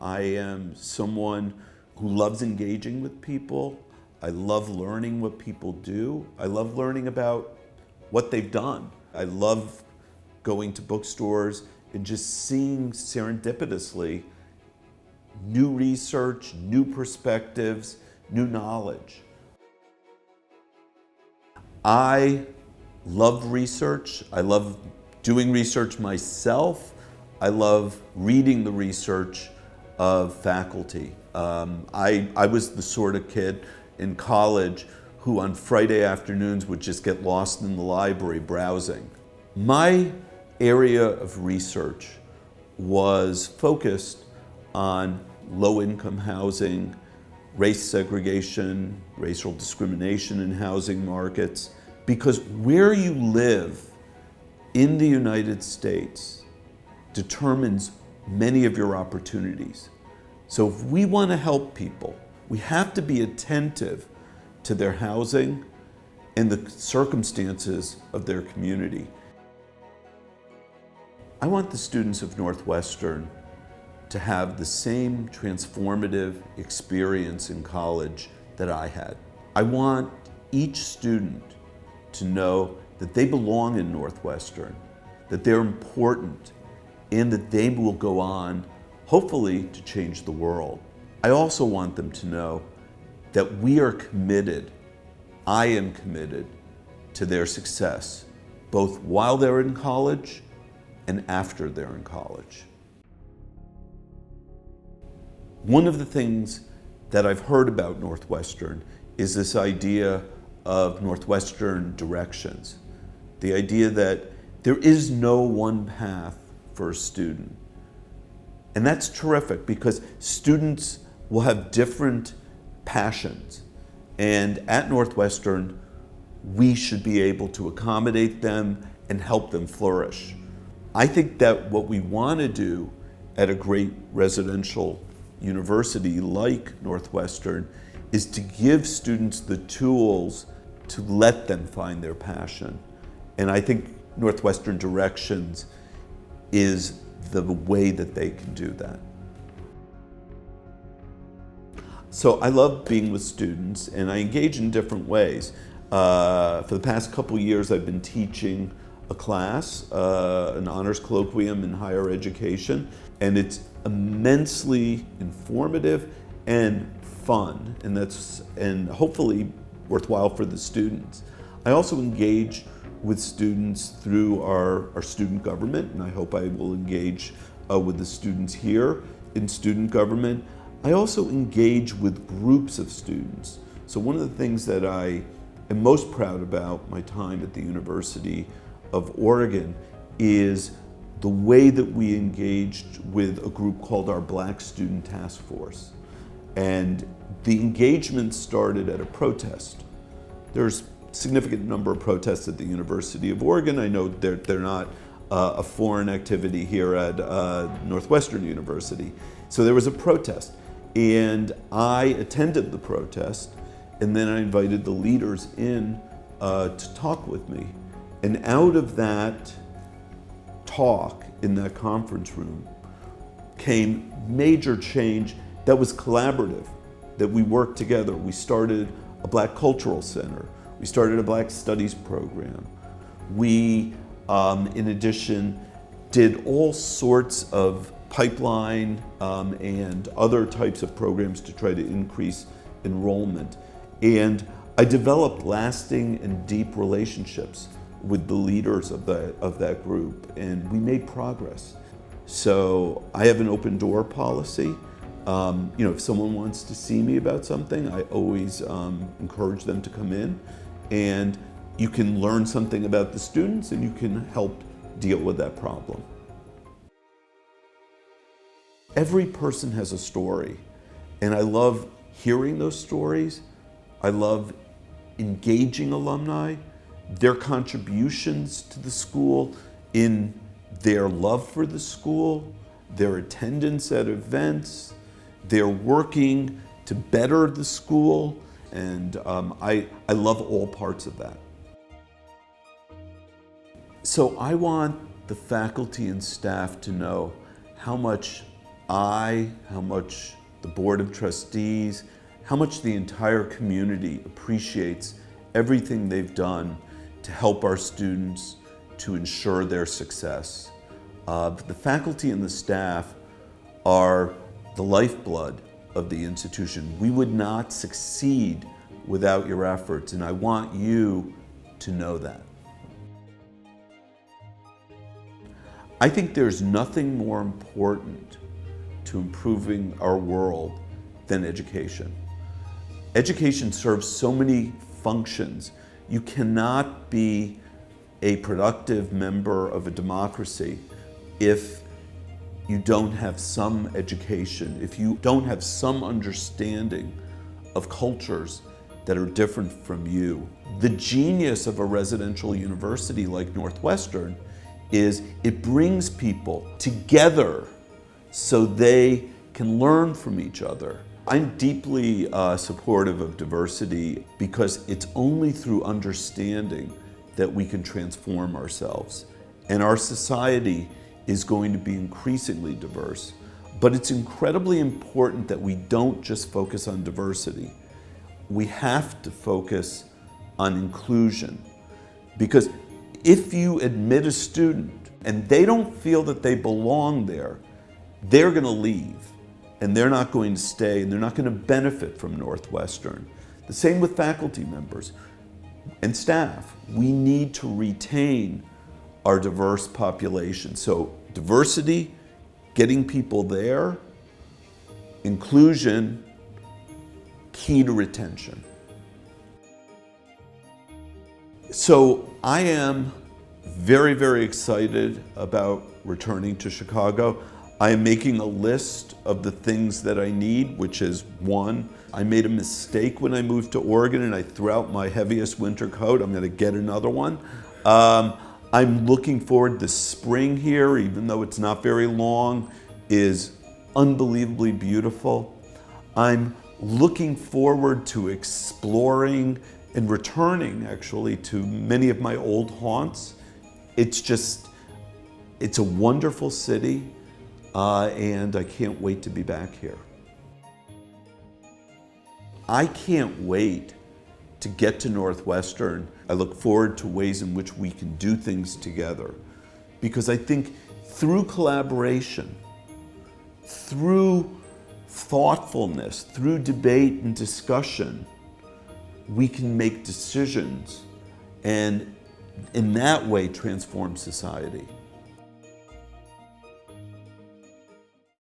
I am someone who loves engaging with people. I love learning what people do. I love learning about what they've done. I love going to bookstores and just seeing serendipitously new research, new perspectives, new knowledge. I love research. I love doing research myself. I love reading the research of faculty. I was the sort of kid in college who on Friday afternoons would just get lost in the library browsing. My area of research was focused on low-income housing, race segregation, racial discrimination in housing markets, because where you live in the United States determines many of your opportunities. So if we want to help people, we have to be attentive to their housing and the circumstances of their community. I want the students of Northwestern to have the same transformative experience in college that I had. I want each student to know that they belong in Northwestern, that they're important, and that they will go on, hopefully, to change the world. I also want them to know that we are committed, I am committed to their success, both while they're in college and after they're in college. One of the things that I've heard about Northwestern is this idea of Northwestern directions. The idea that there is no one path for a student. And that's terrific because students will have different passions. And at Northwestern, we should be able to accommodate them and help them flourish. I think that what we want to do at a great residential university like Northwestern is to give students the tools to let them find their passion. And I think Northwestern Directions is the way that they can do that. So I love being with students and I engage in different ways. For the past couple years I've been teaching a class, an honors colloquium in higher education, and it's immensely informative and fun, and hopefully worthwhile for the students. I also engage with students through our student government, and I hope I will engage with the students here in student government. I also engage with groups of students. So one of the things that I am most proud about my time at the University of Oregon is the way that we engaged with a group called our Black Student Task Force. And the engagement started at a protest. There's a significant number of protests at the University of Oregon. I know they're not a foreign activity here at Northwestern University. So there was a protest, and I attended the protest, and then I invited the leaders in to talk with me. And out of that talk in that conference room came major change that was collaborative, that we worked together. We started a Black Cultural Center. We started a Black Studies program. We, in addition, did all sorts of pipeline and other types of programs to try to increase enrollment. And I developed lasting and deep relationships with the leaders of that group, and we made progress. So I have an open door policy. If someone wants to see me about something, I always encourage them to come in, and you can learn something about the students and you can help deal with that problem. Every person has a story, and I love hearing those stories. I love engaging alumni, their contributions to the school in their love for the school, their attendance at events, their working to better the school, and I love all parts of that. So I want the faculty and staff to know how much how much the Board of Trustees, how much the entire community appreciates everything they've done to help our students to ensure their success. The faculty and the staff are the lifeblood of the institution. We would not succeed without your efforts, and I want you to know that. I think there's nothing more important to improving our world than education. Education serves so many functions. You cannot be a productive member of a democracy if you don't have some education, if you don't have some understanding of cultures that are different from you. The genius of a residential university like Northwestern is it brings people together so they can learn from each other. I'm deeply supportive of diversity because it's only through understanding that we can transform ourselves. And our society is going to be increasingly diverse. But it's incredibly important that we don't just focus on diversity. We have to focus on inclusion. Because if you admit a student and they don't feel that they belong there, they're going to leave and they're not going to stay and they're not going to benefit from Northwestern. The same with faculty members and staff. We need to retain our diverse population. So diversity, getting people there, inclusion, key to retention. So I am very, very excited about returning to Chicago. I am making a list of the things that I need, which is one, I made a mistake when I moved to Oregon and I threw out my heaviest winter coat. I'm gonna get another one. I'm looking forward, the spring here, even though it's not very long, is unbelievably beautiful. I'm looking forward to exploring and returning actually to many of my old haunts. It's a wonderful city and I can't wait to be back here. I can't wait to get to Northwestern. I look forward to ways in which we can do things together because I think through collaboration, through thoughtfulness, through debate and discussion, we can make decisions and in that way transform society.